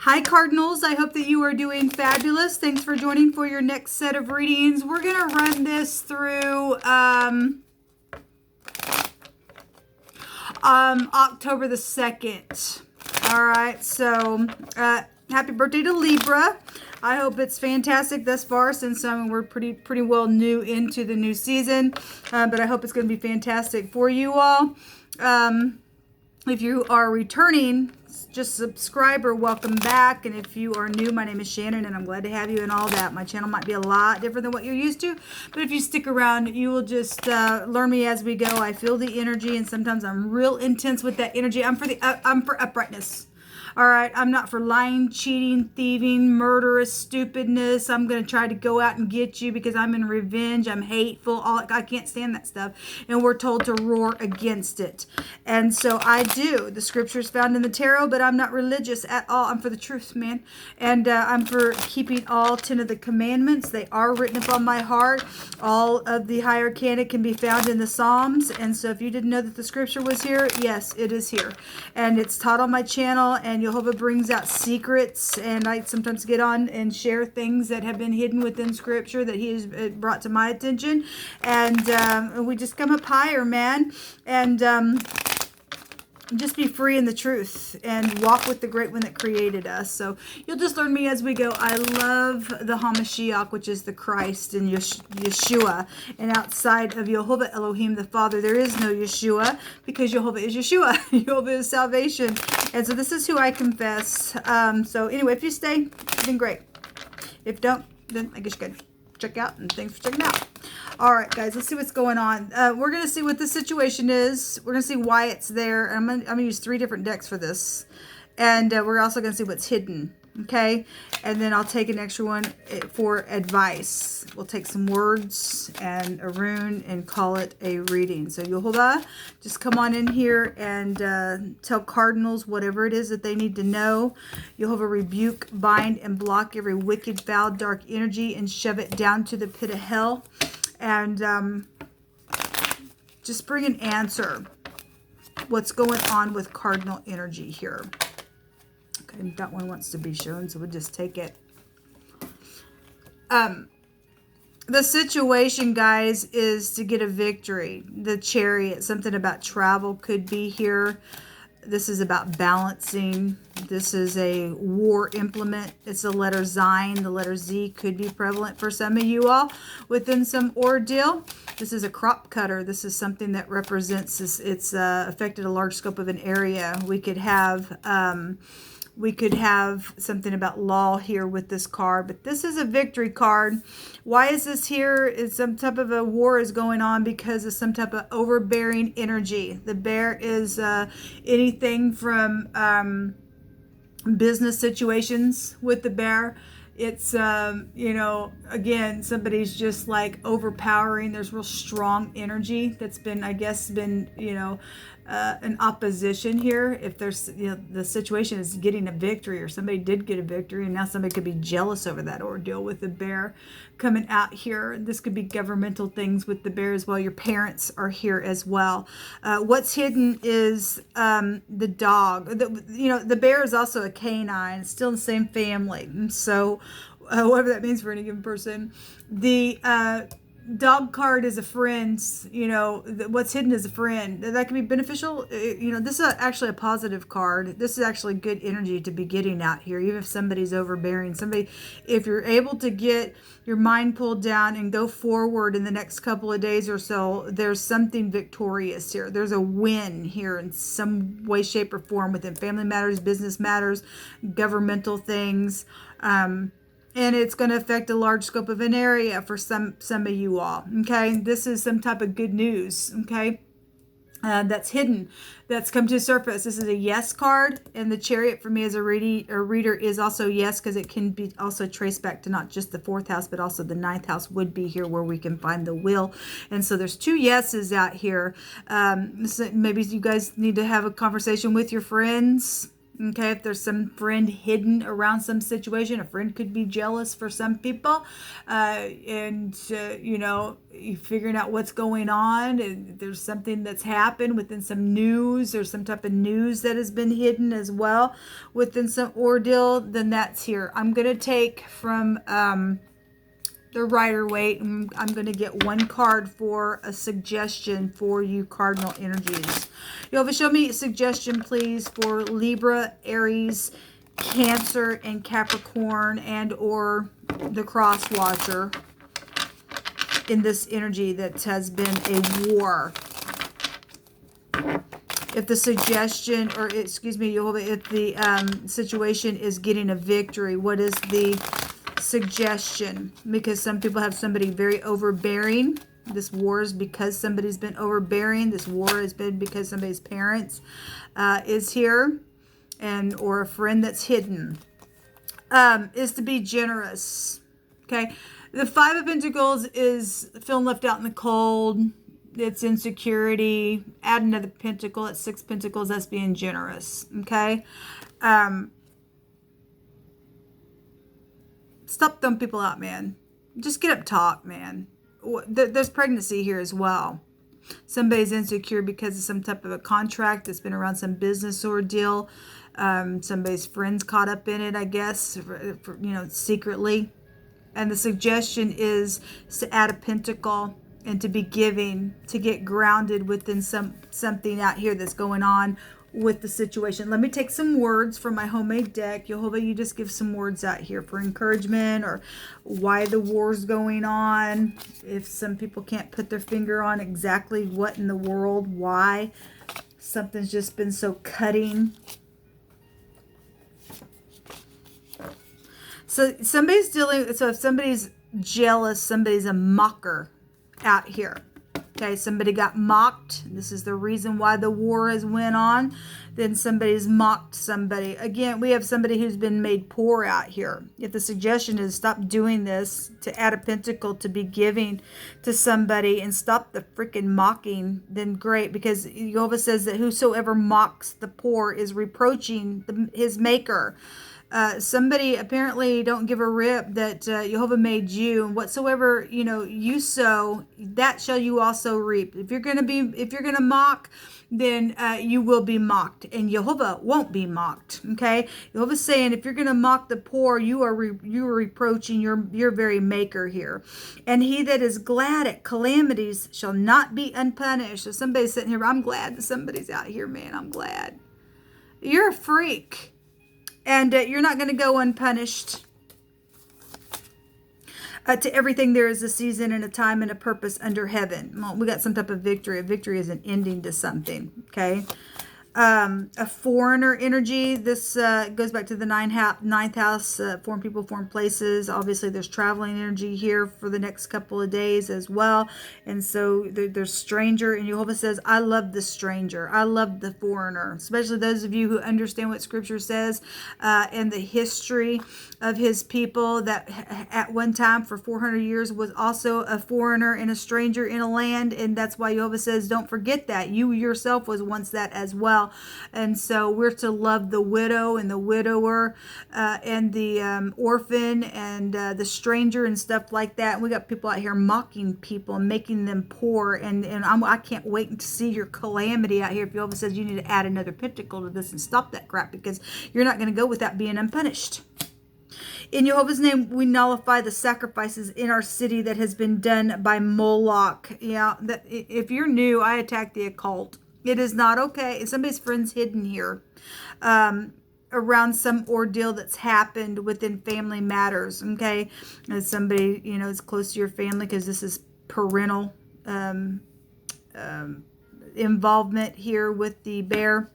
Hi Cardinals, I hope that you are doing fabulous. Thanks for joining for your next set of readings. We're going to run this through October the 2nd. All right, so happy birthday to Libra. I hope it's fantastic thus far, since we're pretty well new into the new season, but I hope it's going to be fantastic for you all. If you are returning, just subscriber, welcome back. And if you are new, my name is Shannon, and I'm glad to have you and all that. My channel might be a lot different than what you're used to, but if you stick around, you will just learn me as we go. I feel the energy, and sometimes I'm real intense with that energy. I'm for uprightness. All right, I'm not for lying, cheating, thieving, murderous stupidness. I'm going to try to go out and get you because I'm in revenge. I'm hateful. I can't stand that stuff. And we're told to roar against it. And so I do. The scriptures found in the tarot, but I'm not religious at all. I'm for the truth, man. And I'm for keeping all 10 of the commandments. They are written upon my heart. All of the higher arcana can be found in the Psalms. And so if you didn't know that the scripture was here, yes, it is here. And it's taught on my channel, and Jehovah brings out secrets, and I sometimes get on and share things that have been hidden within scripture that he has brought to my attention, and we just come up higher, man, and just be free in the truth and walk with the great one that created us. So you'll just learn me as we go. I love the HaMashiach, which is the Christ, and Yeshua. And outside of Jehovah Elohim, the Father, there is no Yeshua, because Jehovah is Yeshua. Jehovah is salvation. And so this is who I confess. So anyway, if you stay, then great. If don't, then I guess you can check out, and thanks for checking out. All right, guys, let's see what's going on. We're going to see what the situation is. We're going to see why it's there. I'm going to use 3 different decks for this. And we're also going to see what's hidden. Okay? And then I'll take an extra one for advice. We'll take some words and a rune and call it a reading. So Yehovah, just come on in here and tell cardinals whatever it is that they need to know. Yehovah, rebuke, bind, and block every wicked, foul, dark energy and shove it down to the pit of hell. And just bring an answer. What's going on with cardinal energy here? Okay, that one wants to be shown, so we'll just take it. The situation, guys, is to get a victory. The Chariot, something about travel could be here. This is about balancing. This is a war implement. It's the letter Zion. The letter Z could be prevalent for some of you all within some ordeal. This is a crop cutter. This is something that represents this. It's affected a large scope of an area. We could have something about law here with this card, but this is a victory card. Why is this here? It's some type of a war is going on because of some type of overbearing energy. The bear is anything from business situations with the bear. It's, you know, again, somebody's just like overpowering. There's real strong energy that's been, I guess, you know, an opposition here. If there's, you know, the situation is getting a victory, or somebody did get a victory, and now somebody could be jealous over that ordeal with the bear coming out here. This could be governmental things with the bear as well. Your parents are here as well. What's hidden is the dog. You know, the bear is also a canine. It's still in the same family. And so whatever that means for any given person. The dog card is a friend. You know, what's hidden is a friend. That can be beneficial. You know, this is actually a positive card. This is actually good energy to be getting out here, even if somebody's overbearing. Somebody, if you're able to get your mind pulled down and go forward in the next couple of days or so, there's something victorious here. There's a win here in some way, shape, or form within family matters, business matters, governmental things. And it's going to affect a large scope of an area for some of you all. Okay, this is some type of good news. Okay, that's hidden, that's come to the surface. This is a yes card, and the Chariot for me as a reader is also yes, because it can be also traced back to not just the 4th house, but also the 9th house would be here where we can find the wheel. And so there's 2 yeses out here. So maybe you guys need to have a conversation with your friends. Okay, if there's some friend hidden around some situation, a friend could be jealous for some people, you know, you're figuring out what's going on, and there's something that's happened within some news, or some type of news that has been hidden as well within some ordeal, then that's here. I'm going to take from the Rider-Waite, and I'm going to get one card for a suggestion for you cardinal energies. You'll show me a suggestion, please, for Libra, Aries, Cancer, and Capricorn, and or the Cross Watcher in this energy that has been a war. If the suggestion, or excuse me, if the situation is getting a victory, what is the suggestion? Because some people have somebody very overbearing. This war is because somebody's been overbearing. This war has been because somebody's parents is here, and or a friend that's hidden. Is to be generous. Okay, the Five of Pentacles is feeling left out in the cold. It's insecurity. Add another pentacle at 6 pentacles. That's being generous. Okay. Stop throwing people out, man. Just get up, talk, man. There's pregnancy here as well. Somebody's insecure because of some type of a contract that's been around some business ordeal. Somebody's friends caught up in it, I guess, you know, secretly. And the suggestion is to add a pentacle and to be giving, to get grounded within something out here that's going on with the situation. Let me take some words from my homemade deck. Jehovah, you just give some words out here for encouragement, or why the war's going on. If some people can't put their finger on exactly what in the world, why something's just been so cutting. So somebody's dealing, so if somebody's jealous, somebody's a mocker out here. Okay, somebody got mocked. This is the reason why the war has went on. Then somebody's mocked somebody. Again, we have somebody who's been made poor out here. If the suggestion is stop doing this, to add a pentacle, to be giving to somebody and stop the freaking mocking, then great. Because Jehovah says that whosoever mocks the poor is reproaching his maker. Somebody apparently don't give a rip that Jehovah made you, and whatsoever, you know, you sow, that shall you also reap. If you're gonna mock, then you will be mocked, and Jehovah won't be mocked. Okay, Jehovah's saying if you're gonna mock the poor, you are reproaching your very maker here. And he that is glad at calamities shall not be unpunished. So somebody's sitting here, I'm glad that somebody's out here, man. I'm glad. You're a freak. And you're not going to go unpunished. To everything there is a season and a time and a purpose under heaven. Well, we got some type of victory. A victory is an ending to something. Okay. A foreigner energy. This goes back to the ninth house. Foreign people, foreign places. Obviously, there's traveling energy here for the next couple of days as well. And so there's stranger. And Jehovah says, I love the stranger. I love the foreigner. Especially those of you who understand what Scripture says and the history of his people that at one time for 400 years was also a foreigner and a stranger in a land. And that's why Jehovah says, don't forget that. You yourself was once that as well. And so we're to love the widow and the widower and the orphan and the stranger and stuff like that. And we got people out here mocking people and making them poor. And I can't wait to see your calamity out here. If Jehovah says you need to add another pentacle to this and stop that crap, because you're not going to go without being unpunished. In Jehovah's name, we nullify the sacrifices in our city that has been done by Moloch. Yeah, that if you're new, I attack the occult. It is not okay. Somebody's friend's hidden here around some ordeal that's happened within family matters. Okay, as somebody, you know, is close to your family, because this is parental involvement here with the bear.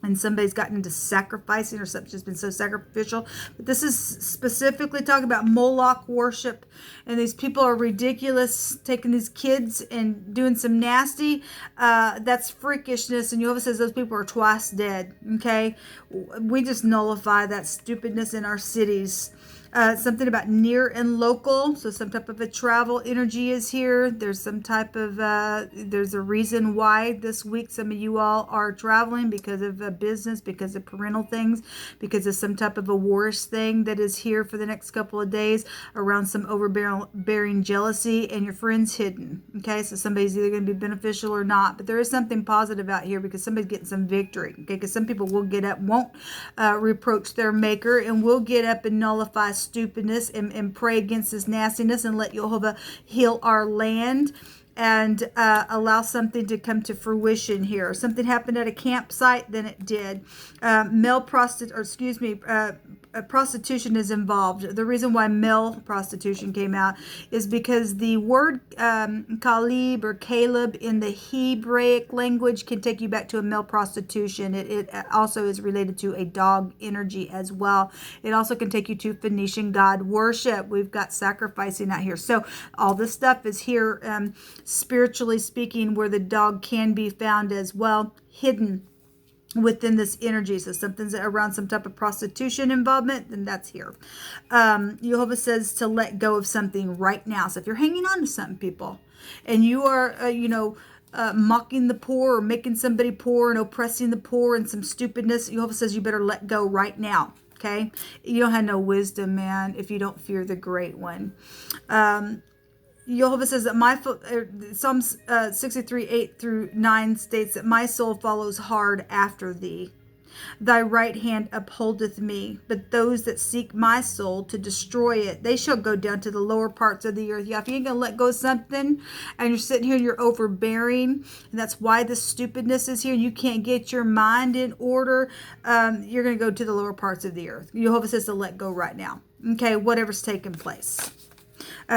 And somebody's gotten into sacrificing, or something's just been so sacrificial. But this is specifically talking about Moloch worship. And these people are ridiculous, taking these kids and doing some nasty. That's freakishness. And Jehovah says those people are twice dead. Okay? We just nullify that stupidness in our cities. Something about near and local. So some type of a travel energy is here. There's some type of, there's a reason why this week some of you all are traveling because of business, because of parental things, because of some type of a warish thing that is here for the next couple of days around some overbearing jealousy and your friends hidden. Okay, so somebody's either going to be beneficial or not, but there is something positive out here because somebody's getting some victory. Okay, because some people will get up, won't reproach their maker, and will get up and nullify stupidness and pray against this nastiness and let Jehovah heal our land and allow something to come to fruition here. Something happened at a campsite, then it did. Prostitution is involved. The reason why male prostitution came out is because the word Caleb or Caleb in the Hebraic language can take you back to a male prostitution. It also is related to a dog energy as well. It also can take you to Phoenician god worship. We've got sacrificing out here. So all this stuff is here, spiritually speaking, where the dog can be found as well, hidden within this energy. So something's around some type of prostitution involvement, then that's here. Jehovah says to let go of something right now. So if you're hanging on to something, people, and you are, mocking the poor or making somebody poor and oppressing the poor and some stupidness, Jehovah says you better let go right now. Okay? You don't have no wisdom, man, if you don't fear the great one. Jehovah says that Psalms 63, 8 through 9 states that my soul follows hard after thee. Thy right hand upholdeth me, but those that seek my soul to destroy it, they shall go down to the lower parts of the earth. Yeah, if you ain't going to let go of something and you're sitting here and you're overbearing, and that's why the stupidness is here, and you can't get your mind in order, you're going to go to the lower parts of the earth. Jehovah says to let go right now. Okay, whatever's taking place.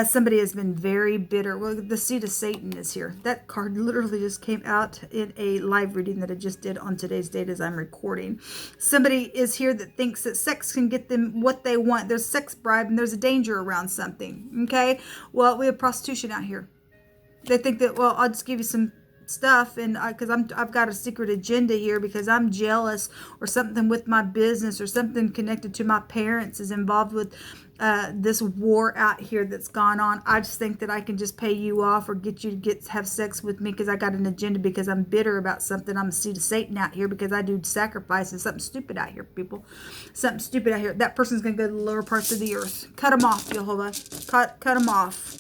Somebody has been very bitter. Well, the seed of Satan is here. That card literally just came out in a live reading that I just did on today's date as I'm recording. Somebody is here that thinks that sex can get them what they want. There's sex bribe and there's a danger around something. Okay? Well, we have prostitution out here. They think that, well, I'll just give you some stuff and because I've got a secret agenda here because I'm jealous or something with my business or something connected to my parents is involved with this war out here that's gone on. I just think that I can just pay you off or get you to have sex with me because I got an agenda because I'm bitter about something. I'm a seed of Satan out here because I do sacrifices. Something stupid out here, people. Something stupid out here. That person's going to go to the lower parts of the earth. Cut them off, Jehovah. Cut them off.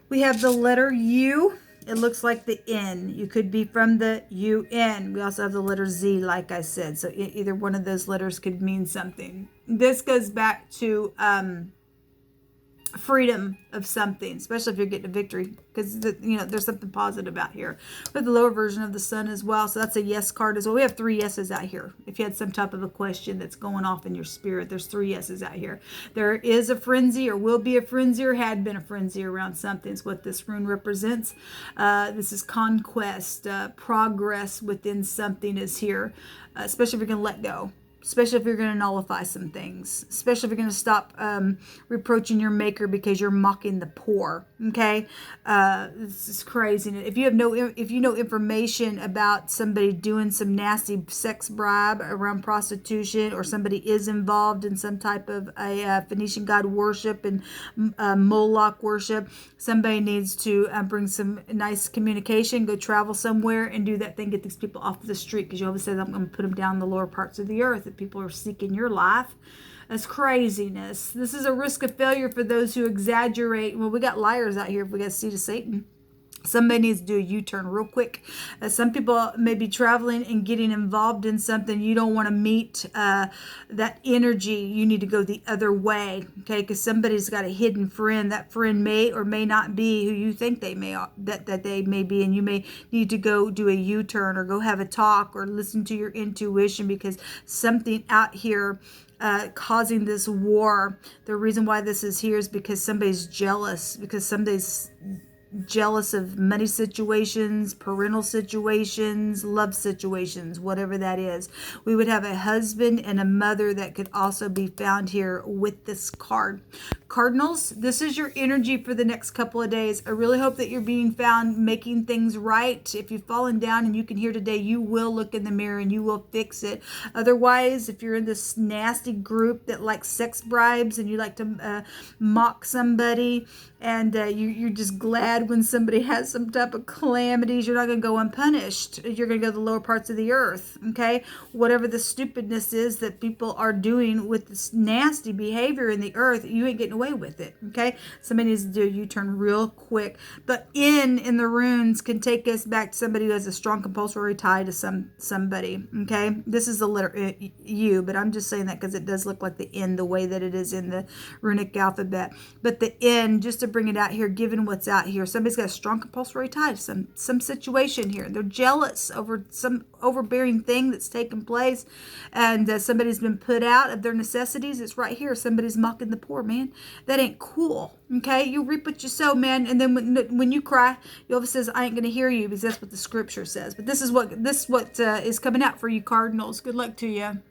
We have the letter U. It looks like the N. You could be from the UN. We also have the letter Z, like I said. So either one of those letters could mean something. This goes back to freedom of something, especially if you're getting a victory, because there's something positive out here. With the lower version of the sun as well, so that's a yes card as well. We have 3 yeses out here. If you had some type of a question that's going off in your spirit, there's 3 yeses out here. There is a frenzy or will be a frenzy or had been a frenzy around something is what this rune represents. This is conquest, progress within something is here, especially if you're going to let go. Especially if you're going to nullify some things. Especially if you're going to stop reproaching your maker because you're mocking the poor. Okay, this is crazy. If you know information about somebody doing some nasty sex bribe around prostitution, or somebody is involved in some type of a Phoenician god worship and Moloch worship, somebody needs to bring some nice communication. Go travel somewhere and do that thing. Get these people off the street because Jehovah says I'm going to put them down in the lower parts of the earth. People are seeking your life. That's craziness. This is a risk of failure for those who exaggerate. Well, we got liars out here if we got seed of Satan. Somebody needs to do a U-turn real quick. Some people may be traveling and getting involved in something. You don't want to meet that energy. You need to go the other way, okay? Because somebody's got a hidden friend. That friend may or may not be who you think they may that they may be, and you may need to go do a U-turn or go have a talk or listen to your intuition because something out here causing this war. The reason why this is here is because somebody's jealous, because somebody's jealous of money situations, parental situations, love situations, whatever that is. We would have a husband and a mother that could also be found here with this card. Cardinals, this is your energy for the next couple of days. I really hope that you're being found making things right. If you've fallen down and you can hear today, you will look in the mirror and you will fix it. Otherwise, if you're in this nasty group that likes sex bribes and you like to mock somebody, and you're just glad when somebody has some type of calamities, you're not going to go unpunished. You're going to go to the lower parts of the earth, okay? Whatever the stupidness is that people are doing with this nasty behavior in the earth, you ain't getting away with it, okay? Somebody needs to do a U-turn real quick. The N in the runes can take us back to somebody who has a strong compulsory tie to somebody, okay? This is the letter U, but I'm just saying that because it does look like the N the way that it is in the runic alphabet. But the N, just to bring it out here, given what's out here, somebody's got a strong compulsory tie to some situation here. They're jealous over some overbearing thing that's taken place, and somebody's been put out of their necessities. It's right here. Somebody's mocking the poor, man. That ain't cool. Okay, you reap what you sow, man. And then when you cry, Jehovah says, "I ain't gonna hear you," because that's what the scripture says. But this is what is coming out for you, Cardinals. Good luck to you.